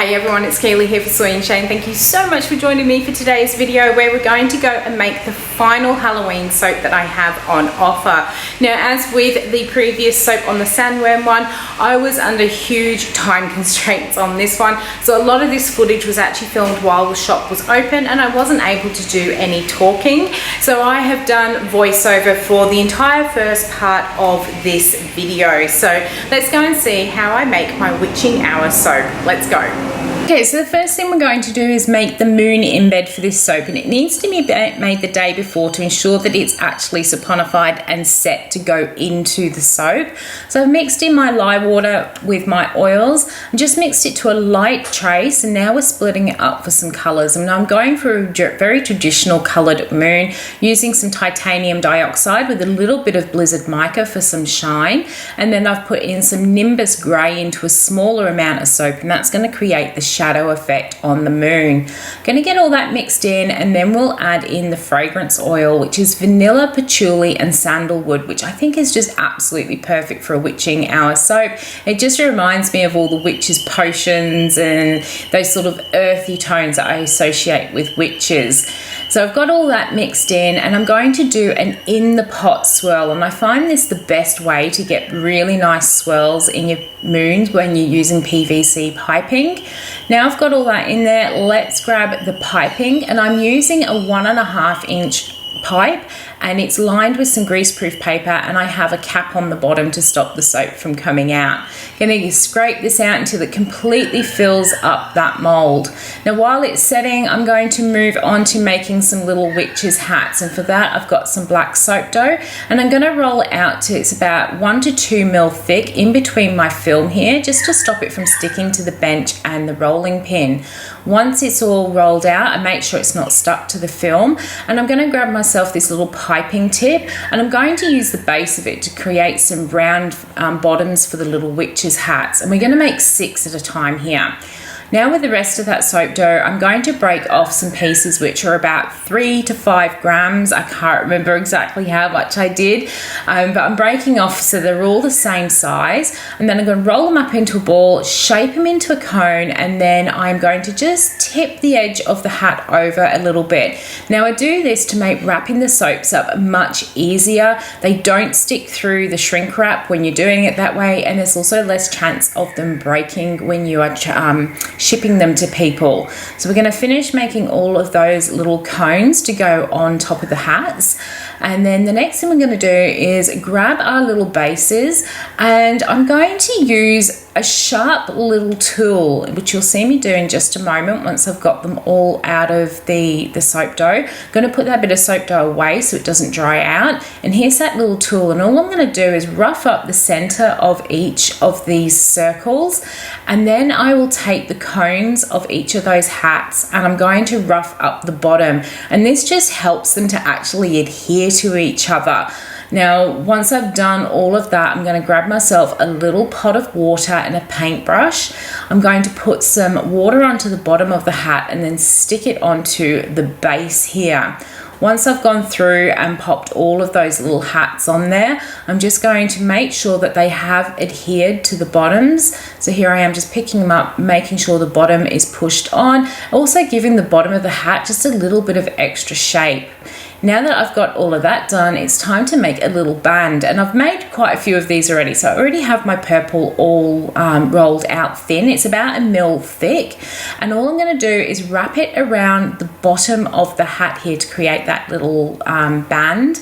Hey everyone, it's Kaylee here for Soy and Shea, and thank you so much for joining me for today's video where we're going to go and make the final Halloween soap that I have on offer. Now, as with the previous soap on the sandworm one, I was under huge time constraints on this one, so a lot of this footage was actually filmed while the shop was open and I wasn't able to do any talking. So I have done voiceover for the entire first part of this video. So let's go and see how I make my witching hour soap. Let's go. Okay, so the first thing we're going to do is make the moon embed for this soap, and it needs to be made the day before to ensure that it's actually saponified and set to go into the soap. So I've mixed in my lye water with my oils and just mixed it to a light trace, and now we're splitting it up for some colours. And I'm going for a very traditional coloured moon using some titanium dioxide with a little bit of blizzard mica for some shine, and then I've put in some Nimbus grey into a smaller amount of soap, and that's going to create the shadow effect on the moon. Going to get all that mixed in, and then we'll add in the fragrance oil, which is vanilla, patchouli and sandalwood, which I think is just absolutely perfect for a witching hour soap. It just reminds me of all the witches' potions and those sort of earthy tones that I associate with witches. So I've got all that mixed in, and I'm going to do an in the pot swirl, and I find this the best way to get really nice swirls in your moons when you're using PVC piping. Now I've got all that in there, let's grab the piping, and I'm using a 1.5 inch pipe, and it's lined with some greaseproof paper, and I have a cap on the bottom to stop the soap from coming out. Gonna scrape this out until it completely fills up that mold. Now while it's setting, I'm going to move on to making some little witches hats, and for that I've got some black soap dough, and I'm gonna roll it out to it's about 1 to 2 mil thick in between my film here, just to stop it from sticking to the bench and the rolling pin. Once it's all rolled out, I make sure it's not stuck to the film, and I'm gonna grab myself this little piping tip, and I'm going to use the base of it to create some round bottoms for the little witches hats, and we're going to make 6 at a time here. Now with the rest of that soap dough, I'm going to break off some pieces which are about 3 to 5 grams. I can't remember exactly how much I did, but I'm breaking off so they're all the same size, and then I'm going to roll them up into a ball, shape them into a cone, and then I'm going to just tip the edge of the hat over a little bit. Now I do this to make wrapping the soaps up much easier. They don't stick through the shrink wrap when you're doing it that way, and there's also less chance of them breaking when you are shipping them to people. So we're going to finish making all of those little cones to go on top of the hats, and then the next thing we're going to do is grab our little bases, and I'm going to use a sharp little tool, which you'll see me do in just a moment once I've got them all out of the soap dough. I'm going to put that bit of soap dough away so it doesn't dry out, and here's that little tool, and all I'm going to do is rough up the center of each of these circles, and then I will take the cones of each of those hats and I'm going to rough up the bottom, and this just helps them to actually adhere to each other. Now, once I've done all of that, I'm going to grab myself a little pot of water and a paintbrush. I'm going to put some water onto the bottom of the hat and then stick it onto the base here. Once I've gone through and popped all of those little hats on there, I'm just going to make sure that they have adhered to the bottoms. So here I am just picking them up, making sure the bottom is pushed on, also giving the bottom of the hat just a little bit of extra shape. Now that I've got all of that done, it's time to make a little band, and I've made quite a few of these already. So I already have my purple all rolled out thin. It's about 1 mil thick, and all I'm going to do is wrap it around the bottom of the hat here to create that little band.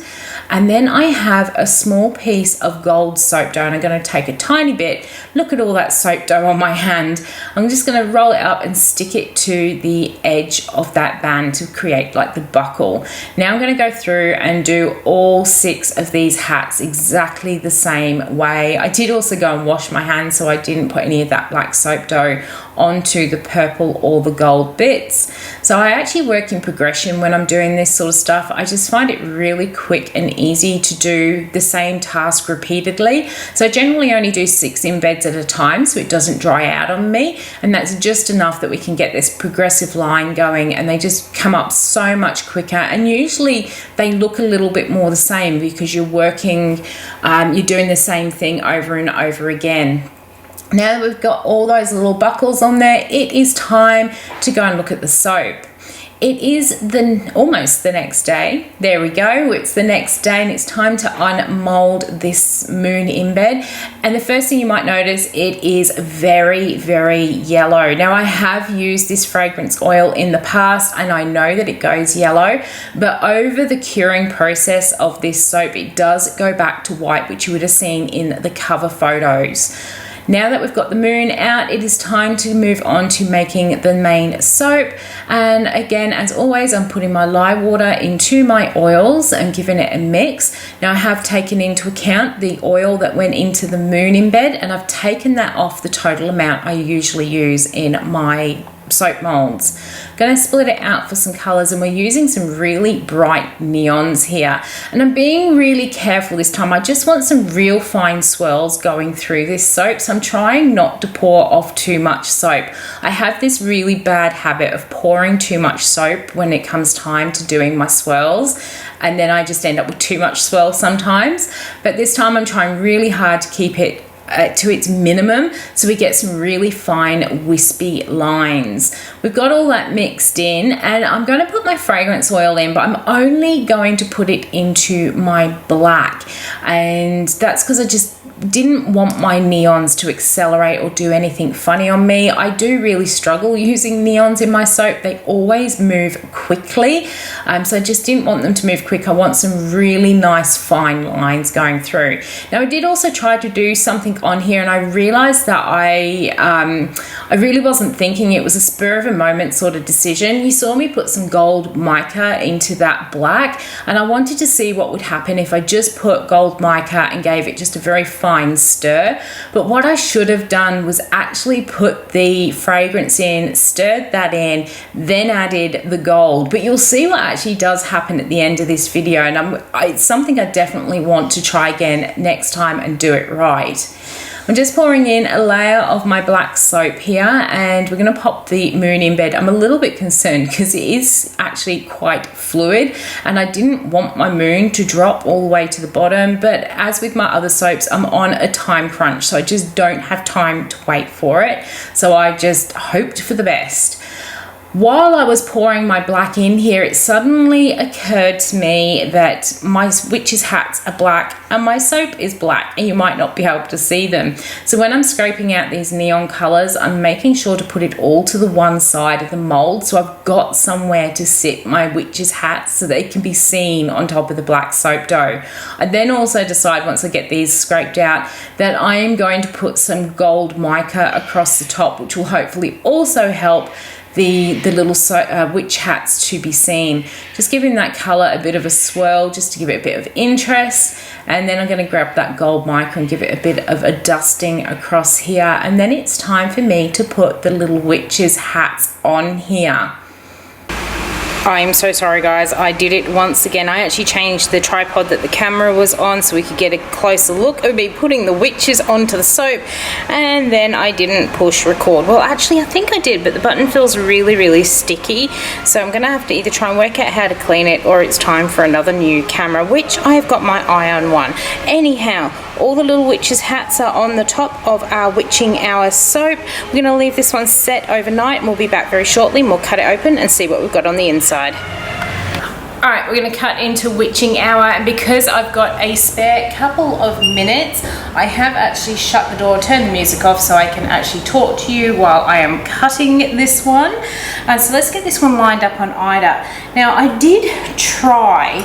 And then I have a small piece of gold soap dough, and I'm going to take a tiny bit. Look at all that soap dough on my hand. I'm just going to roll it up and stick it to the edge of that band to create like the buckle. Now I'm going to go through and do all 6 of these hats exactly the same way. I did also go and wash my hands, so I didn't put any of that black soap dough onto the purple or the gold bits. So I actually work in progression when I'm doing this sort of stuff. I just find it really quick and easy to do the same task repeatedly. So I generally only do 6 embeds at a time so it doesn't dry out on me, and that's just enough that we can get this progressive line going, and they just come up so much quicker, and usually they look a little bit more the same because you're working, you're doing the same thing over and over again. Now that we've got all those little buckles on there, it is time to go and look at the soap. It is almost the next day. There we go. It's the next day and it's time to unmold this moon in bed. And the first thing you might notice, it is very, very yellow. Now I have used this fragrance oil in the past and I know that it goes yellow, but over the curing process of this soap, it does go back to white, which you would have seen in the cover photos. Now that we've got the moon out, it is time to move on to making the main soap. And again, as always, I'm putting my lye water into my oils and giving it a mix. Now I have taken into account the oil that went into the moon in bed, and I've taken that off the total amount I usually use in my soap molds. Going to split it out for some colors, and we're using some really bright neons here, and I'm being really careful this time. I just want some real fine swirls going through this soap, so I'm trying not to pour off too much soap. I have this really bad habit of pouring too much soap when it comes time to doing my swirls, and then I just end up with too much swirl sometimes. But this time I'm trying really hard to keep it to its minimum so we get some really fine wispy lines. We've got all that mixed in, and I'm going to put my fragrance oil in, but I'm only going to put it into my black, and that's because I just didn't want my neons to accelerate or do anything funny on me. I do really struggle using neons in my soap. They always move quickly, so I just didn't want them to move quick. I want some really nice fine lines going through. Now I did also try to do something on here, and I realized that I really wasn't thinking. It was a spur of a moment sort of decision. You saw me put some gold mica into that black, and I wanted to see what would happen if I just put gold mica and gave it just a very fine stir. But what I should have done was actually put the fragrance in, stirred that in, then added the gold. But you'll see what actually does happen at the end of this video, and it's something I definitely want to try again next time and do it right. I'm just pouring in a layer of my black soap here, and we're going to pop the moon in bed. I'm a little bit concerned because it is actually quite fluid, and I didn't want my moon to drop all the way to the bottom, but as with my other soaps, I'm on a time crunch, so I just don't have time to wait for it. So I just hoped for the best. While I was pouring my black in here, it suddenly occurred to me that my witch's hats are black and my soap is black, and you might not be able to see them. So when I'm scraping out these neon colors, I'm making sure to put it all to the one side of the mold, so I've got somewhere to sit my witch's hats so they can be seen on top of the black soap dough. I then also decide, once I get these scraped out, that I am going to put some gold mica across the top, which will hopefully also help the little witch hats to be seen. Just giving that color a bit of a swirl just to give it a bit of interest, and then I'm going to grab that gold mica and give it a bit of a dusting across here, and then it's time for me to put the little witches hats on here. I'm so sorry guys, I did it once again. I actually changed the tripod that the camera was on so we could get a closer look. It would be putting the witches onto the soap, and then I didn't push record. Well, actually I think I did, but the button feels really, really sticky. So I'm gonna have to either try and work out how to clean it, or it's time for another new camera, which I have got my eye on one. Anyhow, all the little witches hats are on the top of our witching hour soap. We're gonna leave this one set overnight, and we'll be back very shortly, and we'll cut it open and see what we've got on the inside. Alright, we're going to cut into witching hour, and because I've got a spare couple of minutes, I have actually shut the door, turned the music off so I can actually talk to you while I am cutting this one. So let's get this one lined up on Ida. Now I did try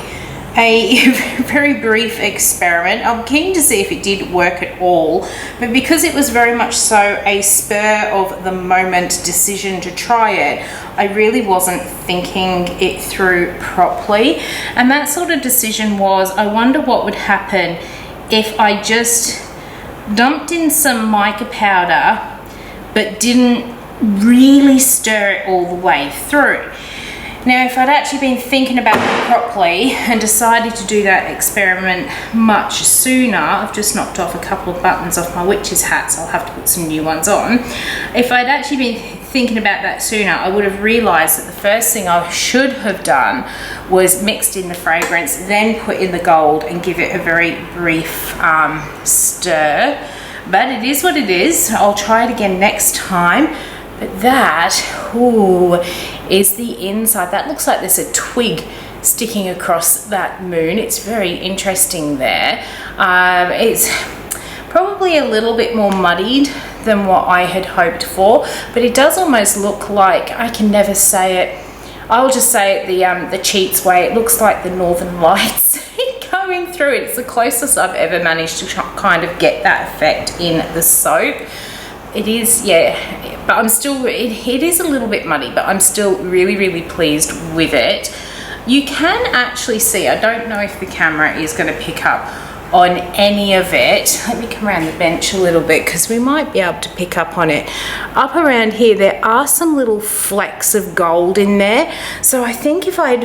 a very brief experiment. I'm keen to see if it did work at all, but because it was very much so a spur of the moment decision to try it, I really wasn't thinking it through properly. And that sort of decision was, I wonder what would happen if I just dumped in some mica powder but didn't really stir it all the way through. Now, if I'd actually been thinking about it properly and decided to do that experiment much sooner, I've just knocked off a couple of buttons off my witch's hats, I'll have to put some new ones on. If I'd actually been thinking about that sooner, I would have realised that the first thing I should have done was mixed in the fragrance, then put in the gold and give it a very brief stir. but it is what it is. I'll try it again next time. But that, ooh, is the inside. That looks like there's a twig sticking across that moon. It's very interesting there. It's probably a little bit more muddied than what I had hoped for, but it does almost look like, I can never say it, I'll just say it the cheats way, it looks like the Northern Lights going through it. It's the closest I've ever managed to kind of get that effect in the soap. It is, yeah, but I'm still, it is a little bit muddy, but I'm still really, really pleased with it. You can actually see, I don't know if the camera is going to pick up on any of it. Let me come around the bench a little bit because we might be able to pick up on it. Up around here there are some little flecks of gold in there, so I think if I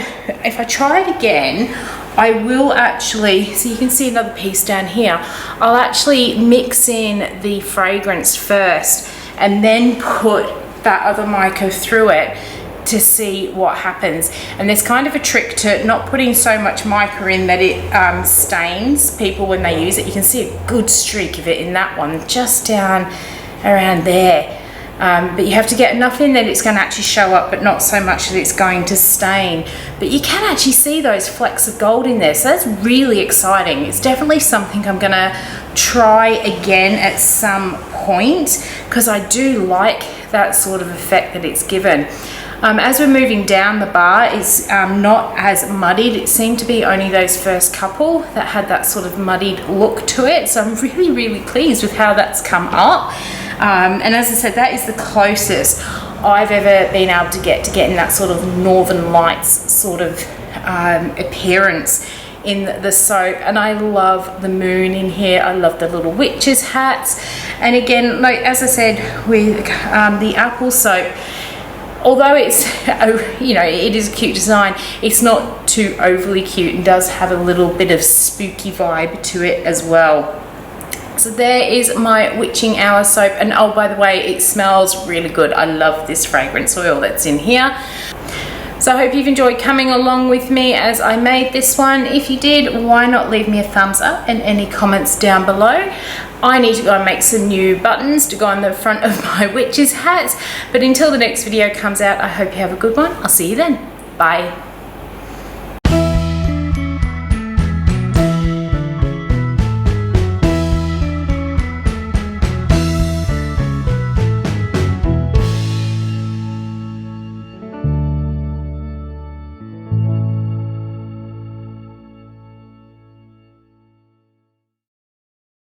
try it again, I will actually, so you can see another piece down here, I'll actually mix in the fragrance first and then put that other mica through it to see what happens. And there's kind of a trick to not putting so much mica in that it stains people when they use it. You can see a good streak of it in that one just down around there, but you have to get enough in that it's going to actually show up, but not so much that it's going to stain. But you can actually see those flecks of gold in there, so that's really exciting. It's definitely something I'm going to try again at some point because I do like that sort of effect that it's given. As we're moving down, the bar is not as muddied. It seemed to be only those first couple that had that sort of muddied look to it. So I'm really, really pleased with how that's come up. And as I said, that is the closest I've ever been able to getting that sort of Northern Lights sort of appearance in the soap. And I love the moon in here. I love the little witches hats. And again, like as I said with the apple soap, although it's, you know, it is a cute design, it's not too overly cute and does have a little bit of spooky vibe to it as well. So there is my witching hour soap, and oh, by the way, it smells really good. I love this fragrance oil that's in here. So I hope you've enjoyed coming along with me as I made this one. If you did, why not leave me a thumbs up and any comments down below. I need to go and make some new buttons to go on the front of my witch's hats. But until the next video comes out, I hope you have a good one. I'll see you then. Bye.